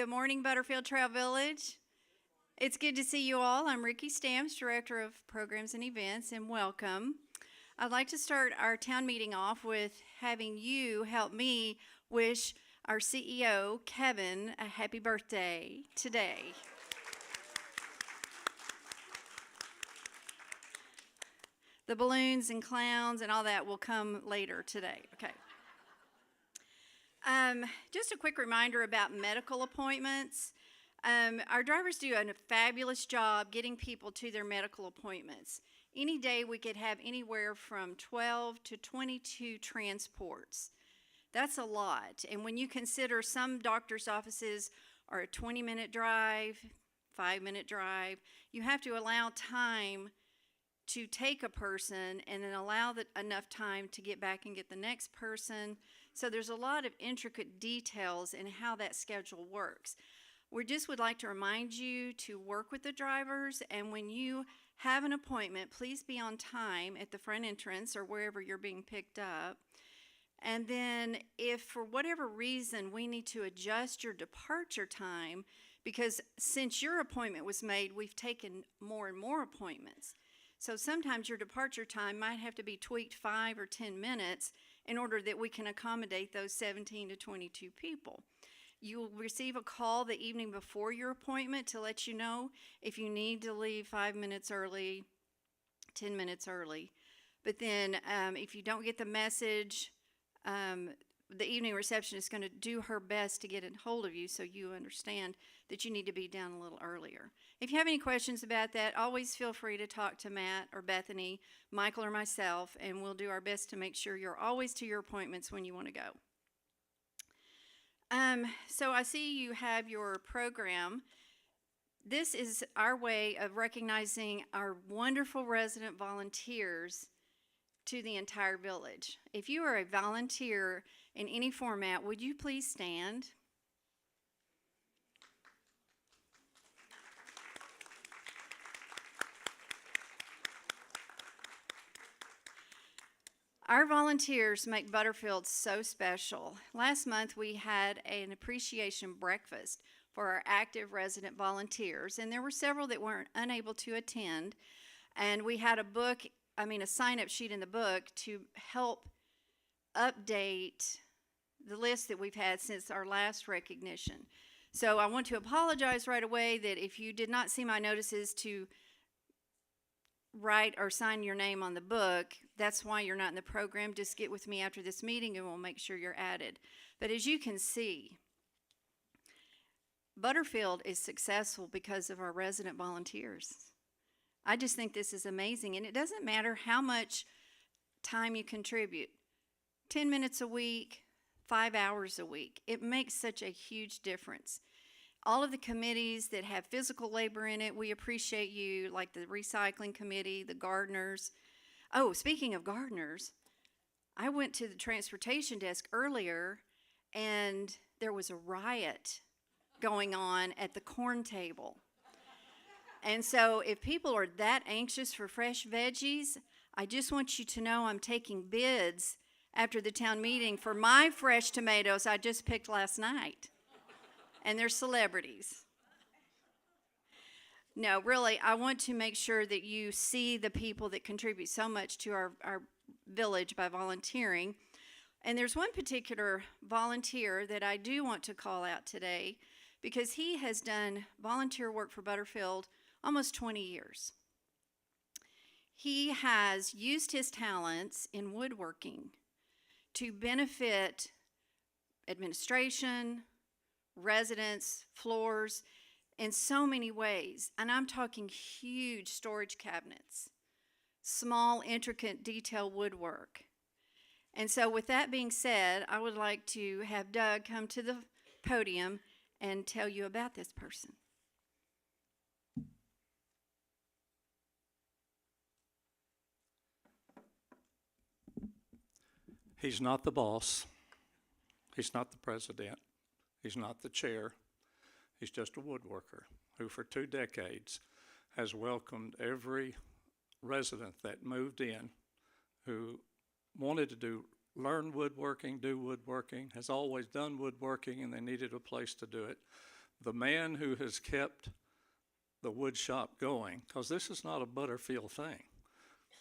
Good morning, Butterfield Trail Village. It's good to see you all. I'm Ricky Stamps, Director of Programs and Events, and welcome. I'd like to start our town meeting off with having you help me wish our CEO, Kevin, a happy birthday today. The balloons and clowns and all that will come later today, okay? Just a quick reminder about medical appointments. Our drivers do a fabulous job getting people to their medical appointments. Any day we could have anywhere from 12 to 22 transports. That's a lot. And when you consider some doctor's offices are a 20-minute drive, 5-minute drive, you have to allow time to take a person and then allow enough time to get back and get the next person. So there's a lot of intricate details in how that schedule works. We just would like to remind you to work with the drivers, and when you have an appointment, please be on time at the front entrance or wherever you're being picked up. And then if for whatever reason we need to adjust your departure time, because since your appointment was made, we've taken more and more appointments. So sometimes your departure time might have to be tweaked 5 or 10 minutes in order that we can accommodate those 17 to 22 people. You will receive a call the evening before your appointment to let you know if you need to leave 5 minutes early, 10 minutes early. But then if you don't get the message, the evening receptionist is going to do her best to get a hold of you so you understand that you need to be down a little earlier. If you have any questions about that, always feel free to talk to Matt or Bethany, Michael or myself, and we'll do our best to make sure you're always to your appointments when you want to go. So I see you have your program. This is our way of recognizing our wonderful resident volunteers to the entire village. If you are a volunteer in any format, would you please stand? Our volunteers make Butterfield so special. Last month we had an appreciation breakfast for our active resident volunteers, and there were several that weren't unable to attend. And we had a sign-up sheet in the book to help update the list that we've had since our last recognition. So I want to apologize right away that if you did not see my notices to write or sign your name on the book, that's why you're not in the program. Just get with me after this meeting and we'll make sure you're added. But as you can see, Butterfield is successful because of our resident volunteers. I just think this is amazing, and it doesn't matter how much time you contribute. 10 minutes a week, 5 hours a week. It makes such a huge difference. All of the committees that have physical labor in it, we appreciate you, like the recycling committee, the gardeners. Oh, speaking of gardeners, I went to the transportation desk earlier, and there was a riot going on at the corn table. And so if people are that anxious for fresh veggies, I just want you to know I'm taking bids after the town meeting for my fresh tomatoes I just picked last night. And they're celebrities. No, really, I want to make sure that you see the people that contribute so much to our village by volunteering. And there's one particular volunteer that I do want to call out today because he has done volunteer work for Butterfield almost 20 years. He has used his talents in woodworking to benefit administration, residents, floors, in so many ways. And I'm talking huge storage cabinets, small, intricate, detailed woodwork. And so with that being said, I would like to have Doug come to the podium and tell you about this person. He's not the boss. He's not the president. He's not the chair. He's just a woodworker who for 2 decades has welcomed every resident that moved in who wanted to learn woodworking, do woodworking, has always done woodworking, and they needed a place to do it. the man who has kept the wood shop going, because this is not a Butterfield thing.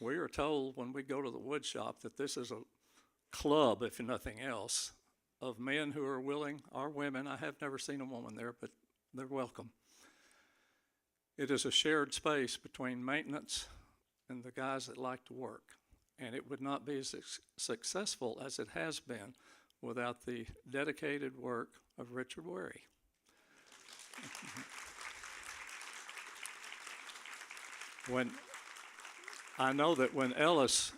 We are told when we go to the wood shop that this is a club, if nothing else, of men who are willing, or women. I have never seen a woman there, but they're welcome. It is a shared space between maintenance and the guys that like to work. And it would not be as successful as it has been without the dedicated work of Richard Wary. I know that when Ellis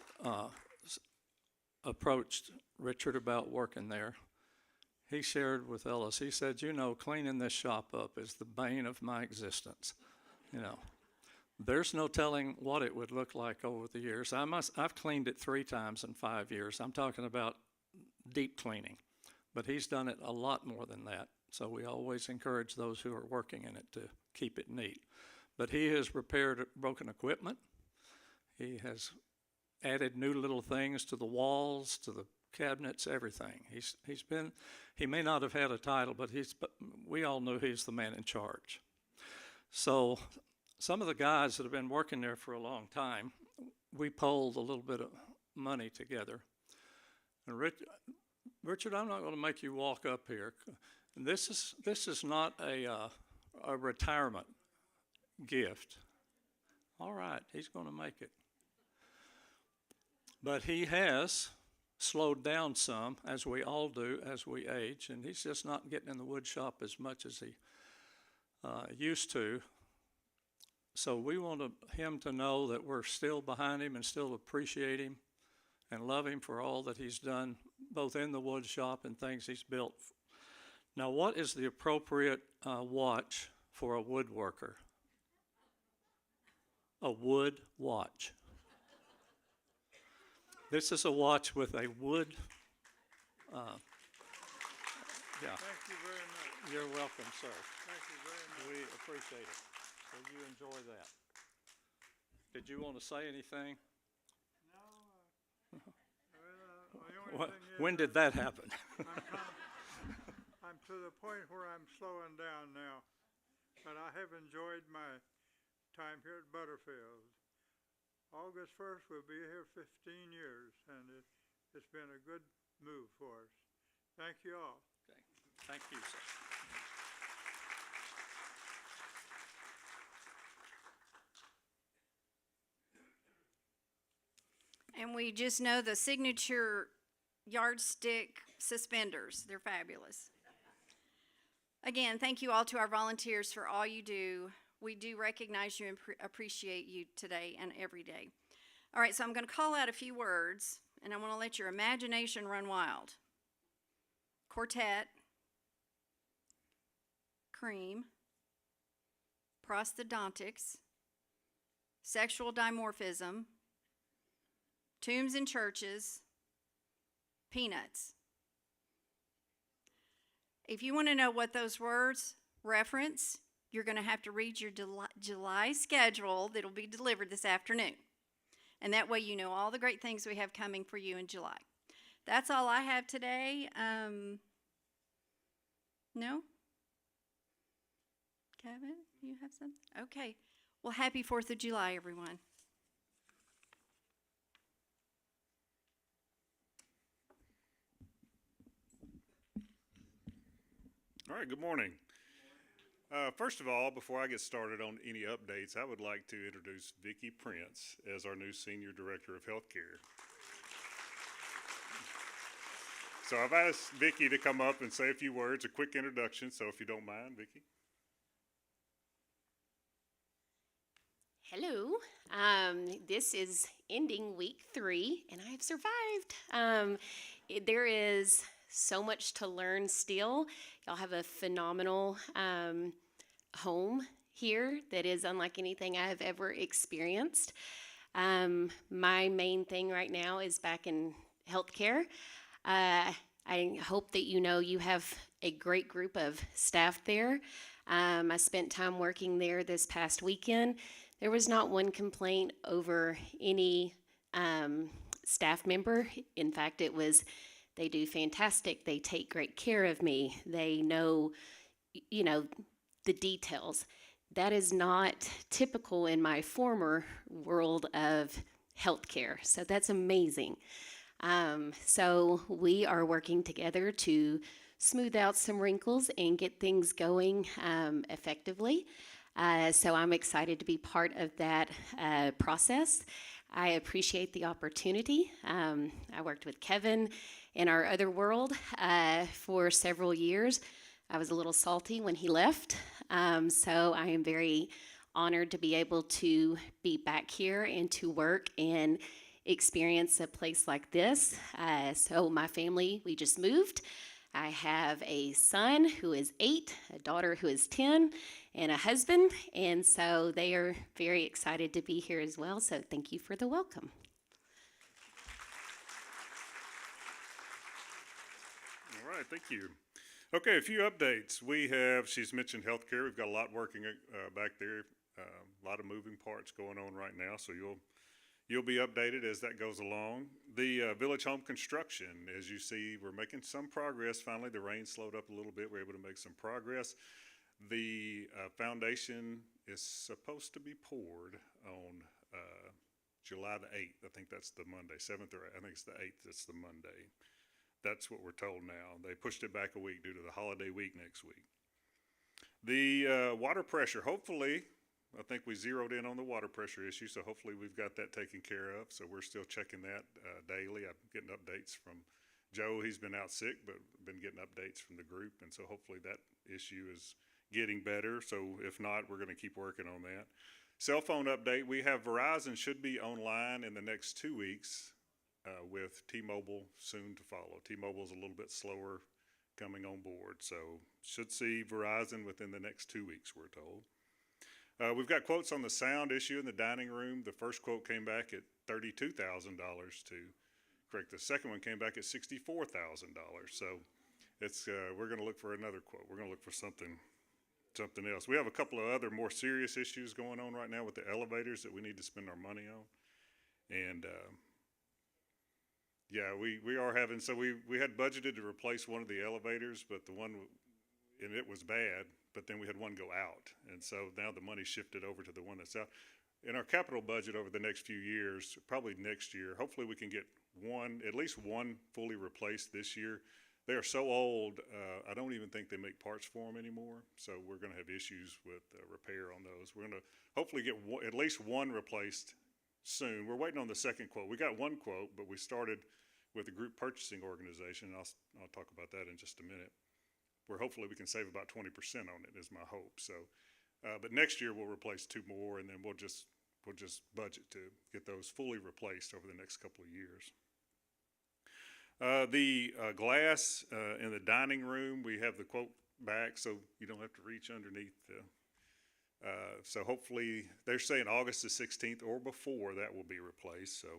approached Richard about working there, he shared with Ellis, he said, you know, cleaning this shop up is the bane of my existence. You know, there's no telling what it would look like over the years. I've cleaned it 3 times in 5 years. I'm talking about deep cleaning, but he's done it a lot more than that. So we always encourage those who are working in it to keep it neat. But he has repaired broken equipment. He has added new little things to the walls, to the cabinets, everything. He may not have had a title, but we all know he's the man in charge. So some of the guys that have been working there for a long time, we polled a little bit of money together. And Richard, I'm not going to make you walk up here. This is not a retirement gift. All right, he's going to make it. But he has slowed down some, as we all do as we age, and he's just not getting in the wood shop as much as he used to. So we want him to know that we're still behind him and still appreciate him and love him for all that he's done, both in the wood shop and things he's built. Now, what is the appropriate watch for a woodworker? A wood watch. This is a watch with a wood. Yeah. Thank you very much. You're welcome, sir. Thank you very much. We appreciate it. So you enjoy that. Did you want to say anything? No, the only thing is When did that happen? I'm to the point where I'm slowing down now, but I have enjoyed my time here at Butterfield. August 1st, we'll be here 15 years, and it's been a good move for us. Thank you all. Okay. Thank you, sir. And we just know the signature yardstick suspenders. They're fabulous. Again, thank you all to our volunteers for all you do. We do recognize you and appreciate you today and every day. All right, so I'm going to call out a few words, and I want to let your imagination run wild. Quartet, cream, prosthodontics, sexual dimorphism, tombs and churches, peanuts. If you want to know what those words reference, you're going to have to read your July schedule that'll be delivered this afternoon. And that way you know all the great things we have coming for you in July. That's all I have today. No? Kevin, you have something? Okay. Well, happy 4th of July, everyone. All right, good morning. First of all, before I get started on any updates, I would like to introduce Vicki Prince as our new Senior Director of Healthcare. So I've asked Vicki to come up and say a few words, a quick introduction, so if you don't mind, Vicki. Hello. This is ending week 3, and I have survived. There is so much to learn still. Y'all have a phenomenal home here that is unlike anything I have ever experienced. My main thing right now is back in healthcare. I hope that you know you have a great group of staff there. I spent time working there this past weekend. There was not one complaint over any staff member. In fact, they do fantastic. They take great care of me. They know, the details. That is not typical in my former world of healthcare. So that's amazing. So we are working together to smooth out some wrinkles and get things going effectively. So I'm excited to be part of that process. I appreciate the opportunity. I worked with Kevin in our other world for several years. I was a little salty when he left, so I am very honored to be able to be back here and to work and experience a place like this. So my family, we just moved. I have a son who is 8, a daughter who is 10, and a husband, and so they are very excited to be here as well, so thank you for the welcome. All right, thank you. Okay, a few updates. She's mentioned healthcare. We've got a lot working back there, a lot of moving parts going on right now, so you'll be updated as that goes along. The village home construction, as you see, we're making some progress. Finally, the rain slowed up a little bit. We're able to make some progress. The foundation is supposed to be poured on July the 8th. I think that's the Monday, 7th, or I think it's the 8th. That's the Monday. That's what we're told now. They pushed it back a week due to the holiday week next week. The water pressure, hopefully, I think we zeroed in on the water pressure issue, so hopefully we've got that taken care of. So we're still checking that daily. I'm getting updates from Joe. He's been out sick, but been getting updates from the group, and so hopefully that issue is getting better. So if not, we're going to keep working on that. Cell phone update, we have Verizon should be online in the next 2 weeks with T-Mobile soon to follow. T-Mobile's a little bit slower coming on board, so should see Verizon within the next 2 weeks, we're told. We've got quotes on the sound issue in the dining room. The first quote came back at $32,000 to correct. The second one came back at $64,000. So it's we're going to look for another quote. We're going to look for something else. We have a couple of other more serious issues going on right now with the elevators that we need to spend our money on. And yeah, we are having, so we had budgeted to replace one of the elevators, but and it was bad, but then we had one go out. And so now the money shifted over to the one that's out. In our capital budget over the next few years, probably next year, hopefully we can get at least one fully replaced this year. They are so old, I don't even think they make parts for them anymore. So we're going to have issues with repair on those. We're going to hopefully get at least one replaced soon. We're waiting on the second quote. We got one quote, but we started with a group purchasing organization. I'll talk about that in just a minute, where hopefully we can save about 20% on it is my hope. So, but next year we'll replace 2 more, and then we'll just budget to get those fully replaced over the next couple of years. The glass in the dining room, we have the quote back, so you don't have to reach underneath. So hopefully they're saying August the 16th or before that will be replaced. So.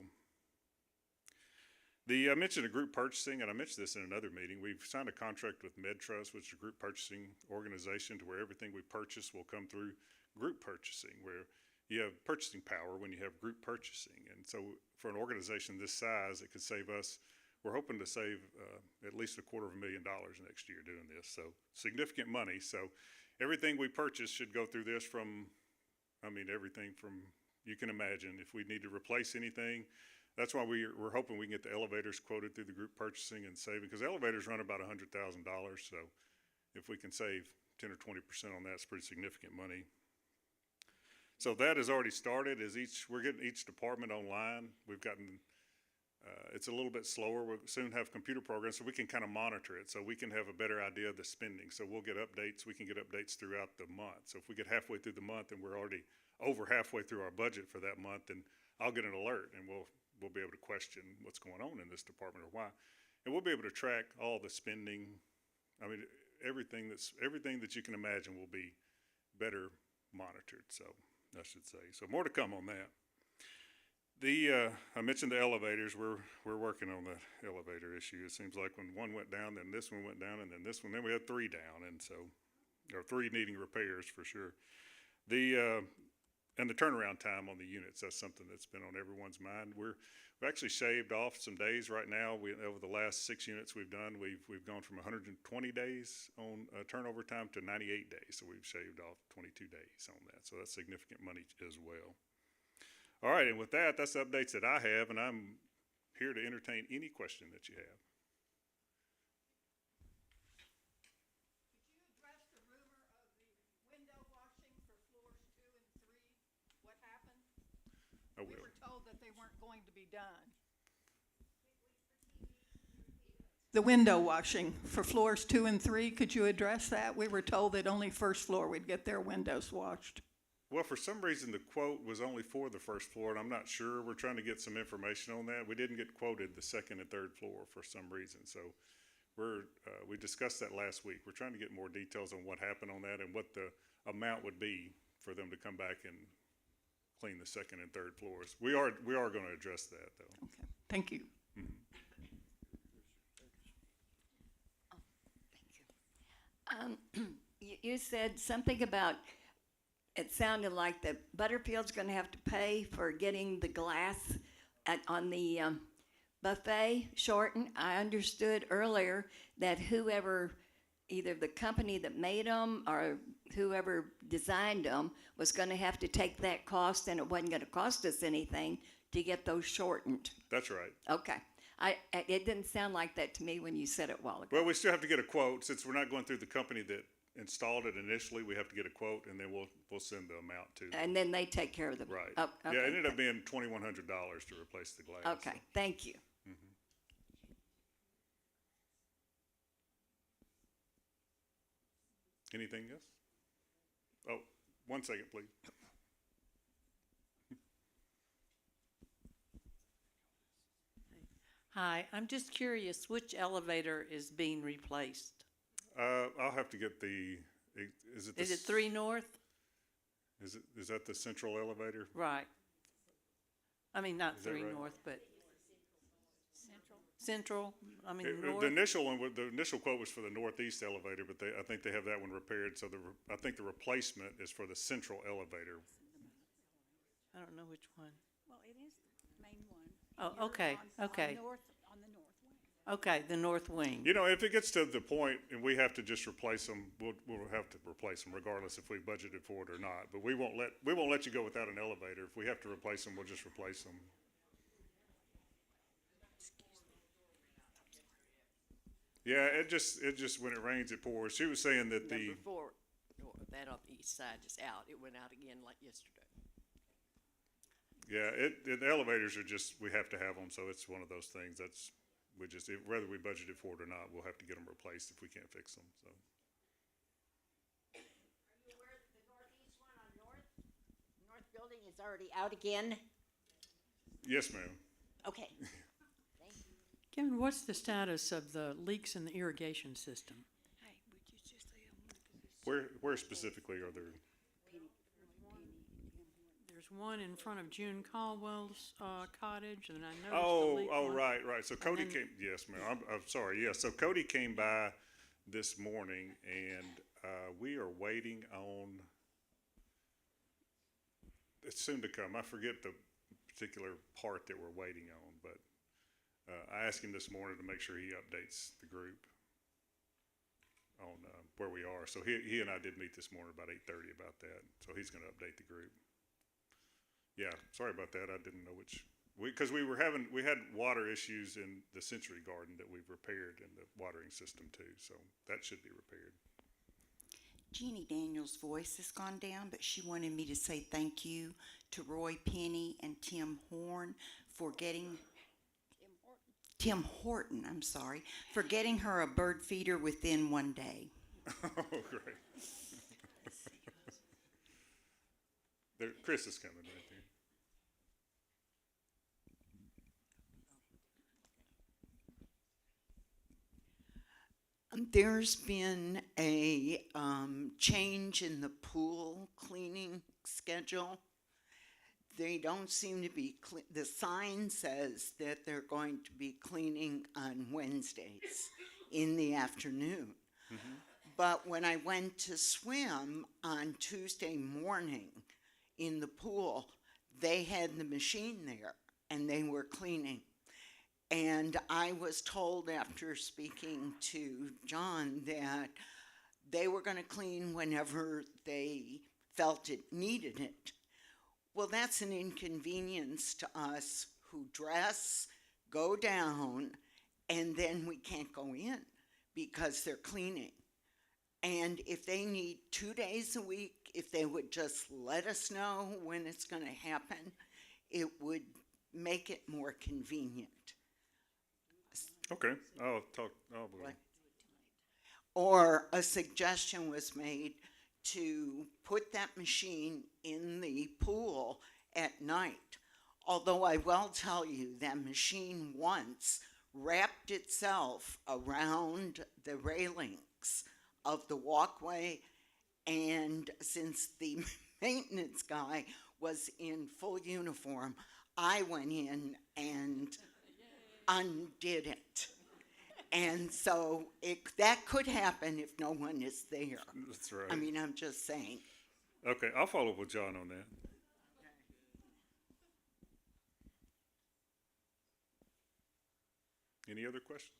I mentioned a group purchasing, and I mentioned this in another meeting. We've signed a contract with MedTrust, which is a group purchasing organization, to where everything we purchase will come through group purchasing, where you have purchasing power when you have group purchasing. And so for an organization this size, it could save us, we're hoping to save at least $250,000 next year doing this. So significant money. So everything we purchase should go through this everything from, you can imagine, if we need to replace anything. That's why we're hoping we can get the elevators quoted through the group purchasing and saving, because elevators run about $100,000. So if we can save 10 or 20% on that, it's pretty significant money. So that has already started. We're getting each department online. We've gotten, it's a little bit slower. We'll soon have computer programs so we can kind of monitor it, so we can have a better idea of the spending. So we'll get updates. We can get updates throughout the month. So if we get halfway through the month and we're already over halfway through our budget for that month, then I'll get an alert, and we'll be able to question what's going on in this department or why. And we'll be able to track all the spending. I mean, everything that you can imagine will be better monitored, so I should say. So more to come on that. I mentioned the elevators. We're working on the elevator issue. It seems like when one went down, then this one went down, and then this one, then we had 3 down, and so, or 3 needing repairs for sure. and the turnaround time on the units, that's something that's been on everyone's mind. We've actually shaved off some days right now. Over the last 6 units we've done, we've gone from 120 days on turnover time to 98 days. So we've shaved off 22 days on that. So that's significant money as well. All right, and with that, that's the updates that I have, and I'm here to entertain any question that you have. Could you address the rumor of the window washing for floors 2 and 3? What happened? I We will. were told that they weren't going to be done. The window washing for floors 2 and 3, could you address that? We were told that only first floor would get their windows washed. Well, for some reason, the quote was only for the first floor, and I'm not sure. We're trying to get some information on that. We didn't get quoted the second and third floor for some reason. So we discussed that last week. We're trying to get more details on what happened on that and what the amount would be for them to come back and clean the second and third floors. We are going to address that, though. Okay, thank you. You said something about, it sounded like that Butterfield's gonna have to pay for getting the glass on the buffet shortened. I understood earlier that whoever, either the company that made them or whoever designed them was gonna have to take that cost, and it wasn't gonna cost us anything to get those shortened. That's right. Okay. It didn't sound like that to me when you said it a while ago. Well, we still have to get a quote. Since we're not going through the company that installed it initially, we have to get a quote, and then we'll send the amount to them. And then they take care of the. Right. Oh, okay. Yeah, it ended up being $2,100 to replace the glass. Okay, thank you. Anything else? Oh, 1 second, please. Hi, I'm just curious, which elevator is being replaced? I'll have to get is it? Is it 3 North? Is that the central elevator? Right. I mean, not Is that 3 right? North, but. Central, I mean, The North. initial quote was for the northeast elevator, but I think they have that one repaired. So I think the replacement is for the central elevator. I don't know which one. Well, it is the main one. Oh, You're okay, okay. On the north wing. Okay, the north wing. You know, if it gets to the point and we have to just replace them, we'll have to replace them regardless if we budgeted for it or not. But we won't let you go without an elevator. If we have to replace them, we'll just replace them. Yeah, it just when it rains, it pours. She was saying that Number 4, that on the east side is out. It went out again like yesterday. the elevators are just, we have to have them. So it's one of those things that's, whether we budgeted for it or not, we'll have to get them replaced if we can't fix them, so. Are you aware that the northeast one on North Building is already out again? Yes, ma'am. Okay. Kevin, what's the status of the leaks in the irrigation system? Hey, would you just say Where specifically are there? There's one in front of June Caldwell's cottage, and I noticed a leak. Right. So Cody then- came, yes, ma'am, I'm sorry, yes. So Cody came by this morning and, we are waiting on, it's soon to come. I forget the particular part that we're waiting on, but, I asked him this morning to make sure he updates the group on, where we are. So he and I did meet this morning about 8:30 about that. So he's gonna update the group. Yeah, sorry about that. I didn't know because we had water issues in the Century Garden that we've repaired in the watering system too. So that should be repaired. Jeannie Daniels' voice has gone down, but she wanted me to say thank you to Roy Penny and Tim Horton for getting her a bird feeder within 1 day. Oh, great. Chris is coming right there. There's been a change in the pool cleaning schedule. They don't seem to be, the sign says that they're going to be cleaning on Wednesdays in the afternoon. But when I went to swim on Tuesday morning in the pool, they had the machine there and they were cleaning. And I was told after speaking to John that they were going to clean whenever they felt it needed it. Well, that's an inconvenience to us who dress, go down, and then we can't go in because they're cleaning. And if they need 2 days a week, if they would just let us know when it's going to happen, it would make it more convenient. Okay, I'll talk, What? Or a suggestion was made to put that machine in the pool at night. Although I will tell you that machine once wrapped itself around the railings of the walkway, and since the maintenance guy was in full uniform, I went in and undid it. And so that could happen if no one is there. that's right. I mean, I'm just saying. Okay, I'll follow up with John on that. Any other questions?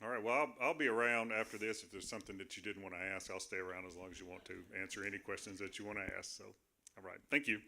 All right, well, I'll be around after this. If there's something that you didn't want to ask, I'll stay around as long as you want to answer any questions that you want to ask. So, all right, thank you.